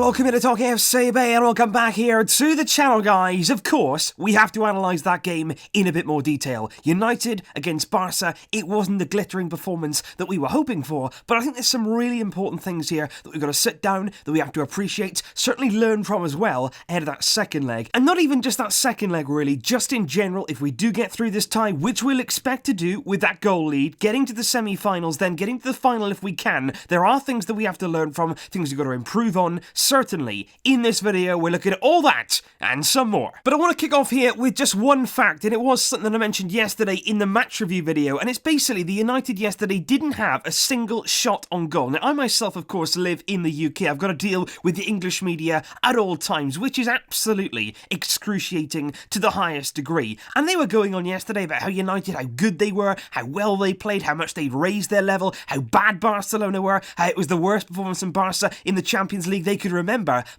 Welcome to TalkFCB and welcome back here to the channel, guys. Of course, we have to analyse that game in a bit more detail. United against Barça, it wasn't the glittering performance that we were hoping for, but I think there's some really important things here that we've got to sit down, that we have to appreciate, certainly learn from as well ahead of that second leg. And not even just that second leg really, just in general, if we do get through this tie, which we'll expect to do with that goal lead, getting to the semi-finals, then getting to the final if we can, there are things that we have to learn from, things we've got to improve on. Certainly, in this video, we're looking at all that and some more. But I want to kick off here with just one fact, and it was something that I mentioned yesterday in the match review video, and it's basically the United yesterday didn't have a single shot on goal. Now, I myself, of course, live in the UK. I've got to deal with the English media at all times, which is absolutely excruciating to the highest degree. And they were going on yesterday about how United, how good they were, how well they played, how much they'd raised their level, how bad Barcelona were, how it was the worst performance in Barca in the Champions League they could remember,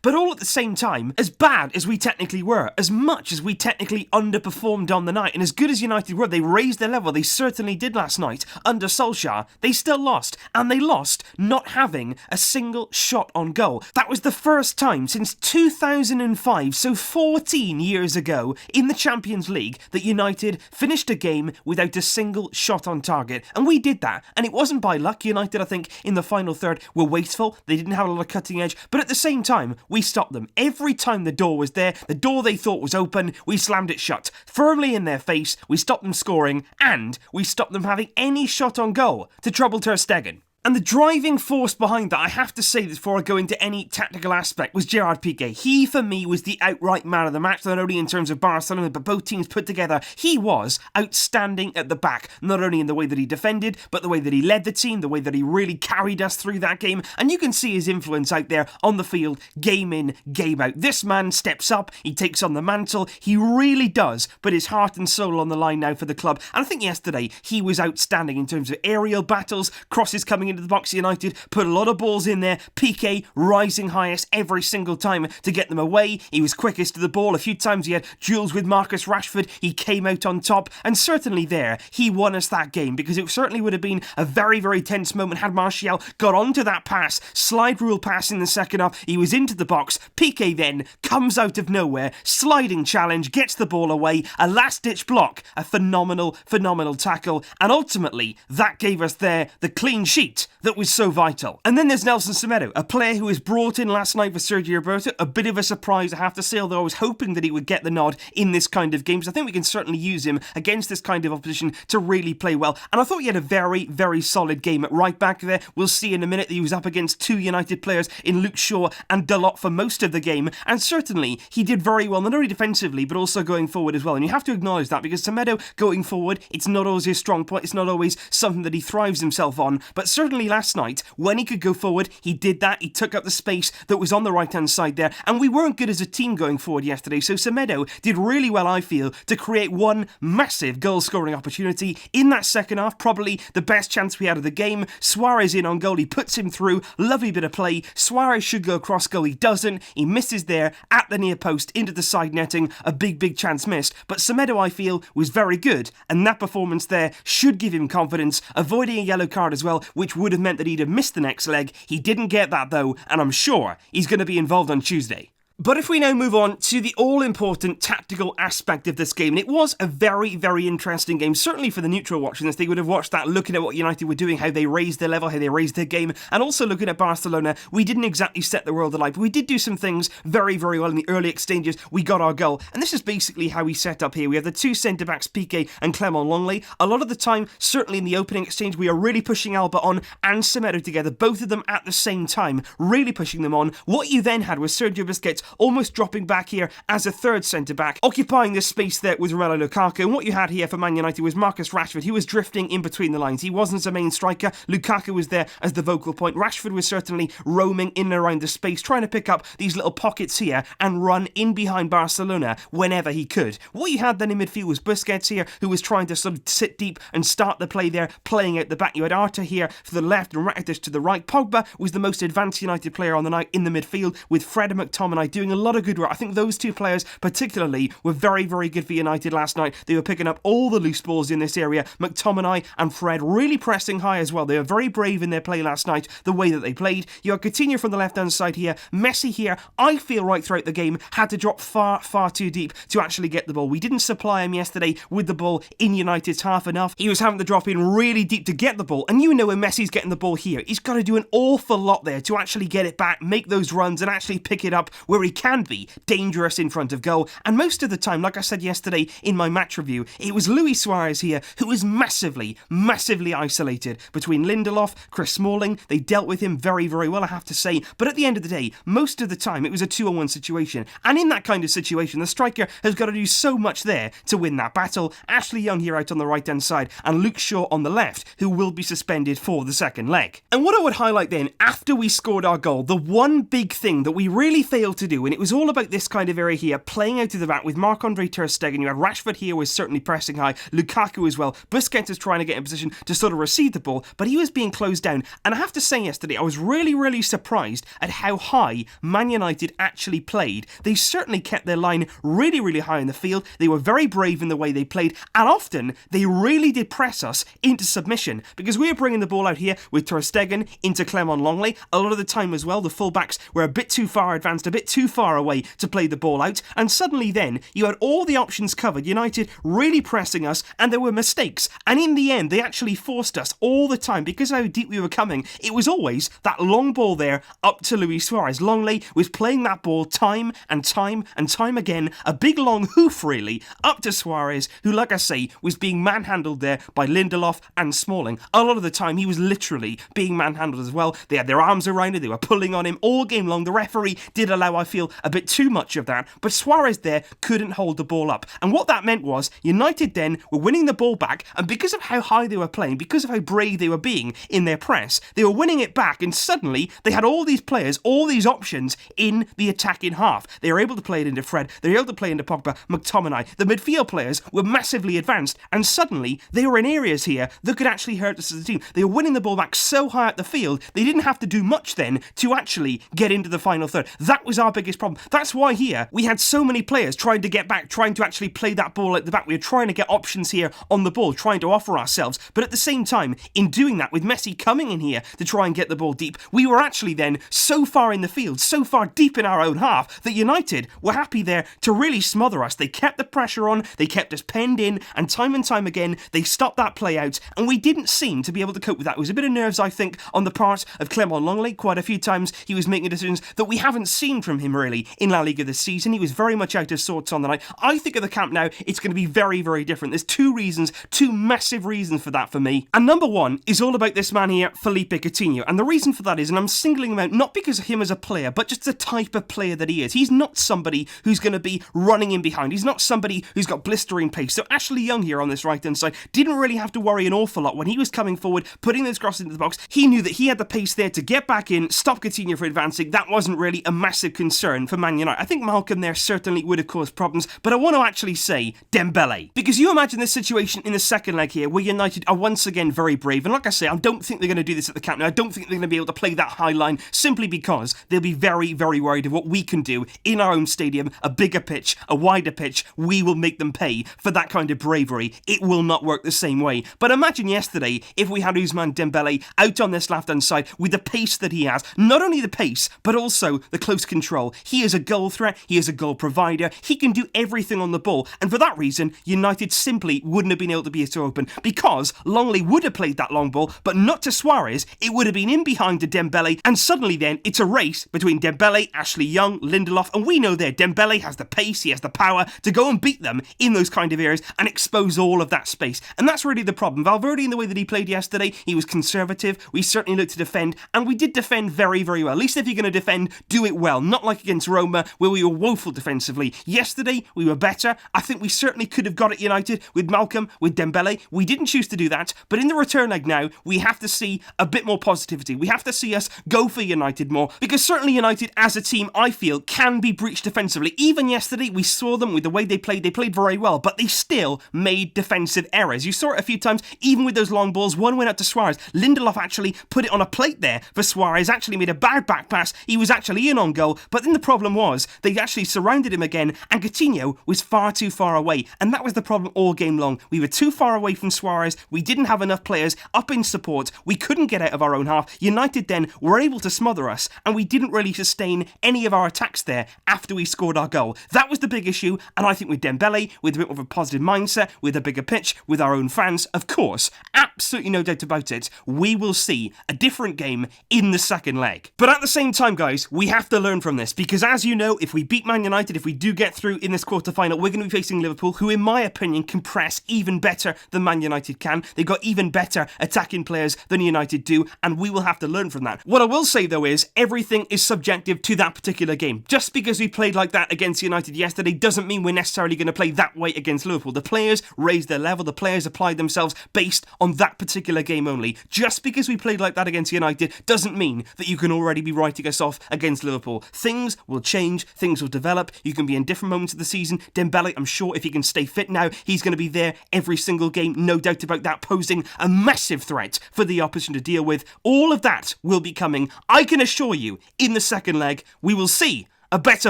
but all at the same time, as bad as we technically were, as much as we technically underperformed on the night, and as good as United were, they raised their level, they certainly did last night, under Solskjaer, they still lost, and they lost not having a single shot on goal. That was the first time since 2005, so 14 years ago, in the Champions League, that United finished a game without a single shot on target, and we did that, and it wasn't by luck. United, I think, in the final third were wasteful, they didn't have a lot of cutting edge, but at the same time, we stopped them. Every time the door was there, the door they thought was open, we slammed it shut. Firmly in their face, we stopped them scoring, and we stopped them having any shot on goal to trouble Ter Stegen. And the driving force behind that, I have to say this before I go into any tactical aspect, was Gerard Piqué. He, for me, was the outright man of the match, not only in terms of Barcelona, but both teams put together. He was outstanding at the back, not only in the way that he defended, but the way that he led the team, the way that he really carried us through that game. And you can see his influence out there on the field, game in, game out. This man steps up, he takes on the mantle, he really does put his heart and soul on the line now for the club. And I think yesterday, he was outstanding in terms of aerial battles, crosses coming into the box. United put a lot of balls in there. Piqué rising highest every single time to get them away. He was quickest to the ball. A few times he had duels with Marcus Rashford. He came out on top, and certainly there he won us that game, because it certainly would have been a very, very tense moment had Martial got onto that pass, slide rule pass in the second half. He was into the box. Piqué then comes out of nowhere, sliding challenge, gets the ball away, a last-ditch block, a phenomenal tackle, and ultimately that gave us there the clean sheet that was so vital. And then there's Nelson Semedo, a player who was brought in last night for Sergio Roberto. A bit of a surprise, I have to say, although I was hoping that he would get the nod in this kind of game, so I think we can certainly use him against this kind of opposition to really play well. And I thought he had a very, very solid game at right back there. We'll see in a minute that he was up against two United players in Luke Shaw and Dalot for most of the game, and certainly he did very well, not only defensively, but also going forward as well. And you have to acknowledge that, because Semedo going forward, it's not always his strong point, it's not always something that he thrives himself on, but certainly last night, when he could go forward, he did that. He took up the space that was on the right-hand side there, and we weren't good as a team going forward yesterday, so Semedo did really well, I feel, to create one massive goal-scoring opportunity in that second half, probably the best chance we had of the game. Suarez in on goal, he puts him through, lovely bit of play. Suarez should go across goal, he doesn't, he misses there at the near post into the side netting, a big chance missed, but Semedo, I feel, was very good, and that performance there should give him confidence, avoiding a yellow card as well, which would have meant that he'd have missed the next leg. He didn't get that though, and I'm sure he's going to be involved on Tuesday. But if we now move on to the all-important tactical aspect of this game, and it was a very, very interesting game, certainly for the neutral watching this. They would have watched that, looking at what United were doing, how they raised their level, how they raised their game, and also looking at Barcelona. We didn't exactly set the world alight, but we did do some things very, very well in the early exchanges. We got our goal, and this is basically how we set up here. We have the two centre-backs, Piqué and Clement Longley. A lot of the time, certainly in the opening exchange, we are really pushing Alba on and Semedo together, both of them at the same time, really pushing them on. What you then had was Sergio Busquets almost dropping back here as a third centre-back, occupying this space there with Romelu Lukaku. And what you had here for Man United was Marcus Rashford, who was drifting in between the lines. He wasn't a main striker. Lukaku was there as the vocal point. Rashford was certainly roaming in and around the space, trying to pick up these little pockets here and run in behind Barcelona whenever he could. What you had then in midfield was Busquets here, who was trying to sort of sit deep and start the play there, playing out the back. You had Arta here for the left and Rakitic to the right. Pogba was the most advanced United player on the night in the midfield, with Fred and McTominay doing a lot of good work. I think those two players particularly were very, very good for United last night. They were picking up all the loose balls in this area. McTominay and Fred really pressing high as well. They were very brave in their play last night, the way that they played. You had Coutinho from the left-hand side here. Messi here, I feel right throughout the game, had to drop far, far too deep to actually get the ball. We didn't supply him yesterday with the ball in United's half enough. He was having to drop in really deep to get the ball. And you know when Messi's getting the ball here, he's got to do an awful lot there to actually get it back, make those runs and actually pick it up where he can be dangerous in front of goal. And most of the time, like I said yesterday in my match review, it was Luis Suarez here who was massively, massively isolated between Lindelof, Chris Smalling. They dealt with him very, very well, I have to say. But at the end of the day, most of the time, it was a 2-on-1 situation. And in that kind of situation, the striker has got to do so much there to win that battle. Ashley Young here out on the right-hand side and Luke Shaw on the left, who will be suspended for the second leg. And what I would highlight then, after we scored our goal, the one big thing that we really failed to do, and it was all about this kind of area here, playing out of the back with Marc-Andre ter Stegen. You had Rashford here was certainly pressing high, Lukaku as well. Busquets is trying to get in position to sort of receive the ball, but he was being closed down. And I have to say yesterday, I was really, really surprised at how high Man United actually played. They certainly kept their line really, really high in the field. They were very brave in the way they played, and often they really did press us into submission, because we were bringing the ball out here with ter Stegen into Clement Longley. A lot of the time as well, the fullbacks were a bit too far advanced, a bit too far away to play the ball out, and suddenly then you had all the options covered. United really pressing us, and there were mistakes, and in the end they actually forced us all the time, because of how deep we were coming. It was always that long ball there up to Luis Suarez. Longley was playing that ball time and time and time again, a big long hoof really up to Suarez, who, like I say, was being manhandled there by Lindelof and Smalling. A lot of the time he was literally being manhandled as well. They had their arms around it, they were pulling on him all game long. The referee did allow, I feel, a bit too much of that, but Suarez there couldn't hold the ball up. And what that meant was United then were winning the ball back, and because of how high they were playing, because of how brave they were being in their press, they were winning it back, and suddenly they had all these players, all these options in the attacking half. They were able to play it into Fred, they were able to play into Pogba, McTominay. The midfield players were massively advanced, and suddenly they were in areas here that could actually hurt us as a team. They were winning the ball back so high up the field, they didn't have to do much then to actually get into the final third. That was our biggest problem. That's why here we had so many players trying to get back, trying to actually play that ball at the back. We were trying to get options here on the ball, trying to offer ourselves, but at the same time, in doing that, with Messi coming in here to try and get the ball deep, we were actually then so far in the field, so far deep in our own half, that United were happy there to really smother us. They kept the pressure on, they kept us penned in, and time again, they stopped that play out, and we didn't seem to be able to cope with that. It was a bit of nerves, I think, on the part of Clement Longley. Quite a few times he was making decisions that we haven't seen from him really in La Liga this season. He was very much out of sorts on the night. I think at the camp now, it's going to be very, very different. There's two massive reasons for that for me. And number one is all about this man here, Philippe Coutinho. And the reason for that is, and I'm singling him out not because of him as a player, but just the type of player that he is. He's not somebody who's going to be running in behind. He's not somebody who's got blistering pace. So Ashley Young here on this right-hand side didn't really have to worry an awful lot when he was coming forward, putting those crosses into the box. He knew that he had the pace there to get back in, stop Coutinho from advancing. That wasn't really a massive concern for Man United. I think Malcolm there certainly would have caused problems, but I want to actually say Dembele. Because you imagine this situation in the second leg here, where United are once again very brave, and like I say, I don't think they're going to do this at the camp now. I don't think they're going to be able to play that high line, simply because they'll be very, very worried of what we can do in our own stadium, a bigger pitch, a wider pitch. We will make them pay for that kind of bravery. It will not work the same way. But imagine yesterday if we had Ousmane Dembele out on this left-hand side with the pace that he has. Not only the pace, but also the close control. He is a goal threat. He is a goal provider. He can do everything on the ball. And for that reason, United simply wouldn't have been able to be so open, because Longley would have played that long ball, but not to Suarez. It would have been in behind to Dembele, and suddenly then it's a race between Dembele, Ashley Young, Lindelof, and we know there Dembele has the pace, he has the power to go and beat them in those kind of areas and expose all of that space. And that's really the problem. Valverde, in the way that he played yesterday, he was conservative. We certainly looked to defend, and we did defend very, very well. At least if you're going to defend, do it well. Not like against Roma, where we were woeful defensively. Yesterday, we were better. I think we certainly could have got at United with Malcolm, with Dembele. We didn't choose to do that, but in the return leg now, we have to see a bit more positivity. We have to see us go for United more, because certainly United as a team, I feel, can be breached defensively. Even yesterday, we saw them with the way they played very well, but they still made defensive errors. You saw it a few times, even with those long balls. One went out to Suarez. Lindelof actually put it on a plate there for Suarez, actually made a bad back pass. He was actually in on goal, but think the problem was they actually surrounded him again, and Coutinho was far too far away, and that was the problem all game long. We were too far away from Suarez, we didn't have enough players up in support, we couldn't get out of our own half. United then were able to smother us, and we didn't really sustain any of our attacks there after we scored our goal. That was the big issue, and I think with Dembele, with a bit more of a positive mindset, with a bigger pitch, with our own fans, of course, absolutely no doubt about it, we will see a different game in the second leg. But at the same time, guys, we have to learn from this, because as you know, if we beat Man United, if we do get through in this quarter-final, we're going to be facing Liverpool, who in my opinion can press even better than Man United can. They've got even better attacking players than United do, and we will have to learn from that. What I will say though is, everything is subjective to that particular game. Just because we played like that against United yesterday doesn't mean we're necessarily going to play that way against Liverpool. The players raised their level, the players applied themselves based on that particular game only. Just because we played like that against United doesn't mean that you can already be writing us off against Liverpool. Things will change, things will develop, you can be in different moments of the season. Dembele, I'm sure if he can stay fit now, he's going to be there every single game, no doubt about that, posing a massive threat for the opposition to deal with. All of that will be coming, I can assure you, in the second leg. We will see a better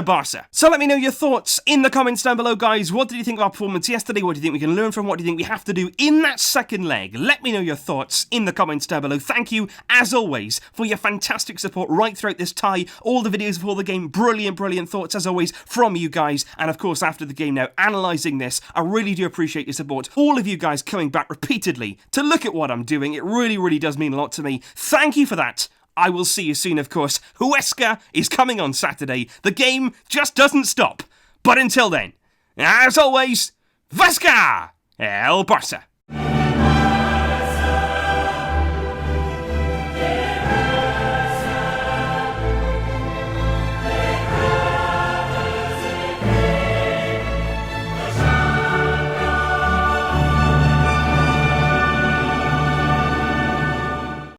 Barca. So let me know your thoughts in the comments down below, guys. What did you think of our performance yesterday? What do you think we can learn from? What do you think we have to do in that second leg? Let me know your thoughts in the comments down below. Thank you, as always, for your fantastic support right throughout this tie. All the videos before the game, brilliant thoughts, as always, from you guys. And of course, after the game now, analysing this, I really do appreciate your support. All of you guys coming back repeatedly to look at what I'm doing. It really does mean a lot to me. Thank you for that. I will see you soon, of course. Huesca is coming on Saturday. The game just doesn't stop. But until then, as always, Vasca el Barça.